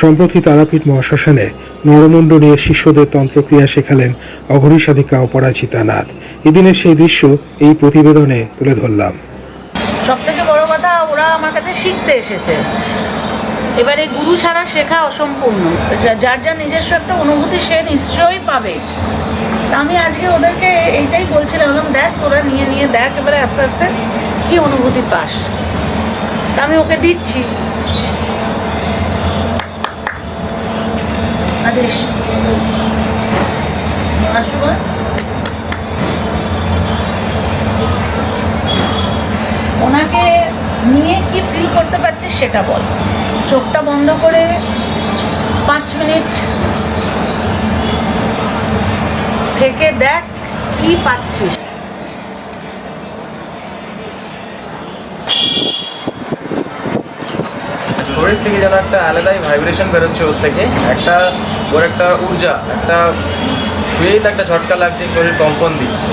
সম্প্রতি তারাপীঠ মহাশ্মশানে নরমুণ্ড নিয়ে শিষ্যদের তন্ত্রক্রিয়া শেখালেন অঘরী সাধিকা অপরাজিতা নাথ। এদিনের সেই দৃশ্য এই প্রতিবেদনে তুলে ধরলাম। সব থেকে বড় কথা, ওরা আমার কাছে শিখতে এসেছে। এবারে গুরু ছাড়া শেখা অসম্পূর্ণ। যার যা নিজস্ব একটা অনুভূতি সে নিশ্চয়ই পাবে। তা আমি আজকে ওদেরকে এইটাই বলছিলাম, দেখ তোরা নিয়ে নিয়ে দেখ এবারে আস্তে আস্তে কী অনুভূতি পাস। তা আমি ওকে দিচ্ছি। আদেশ ওনাকে নিয়ে কি ফিল করতে পারছিস সেটা বল। চোখটা বন্ধ করে 5 মিনিট থেকে দেখ কি পাচ্ছিস। শরীর থেকে যেন একটা আলাদাই ভাইব্রেশন বেরোচ্ছে ওর থেকে, ওর একটা ঊর্জা, একটা ছুঁয়েই তো একটা ঝটকা লাগছে, শরীর কম্পন দিচ্ছে।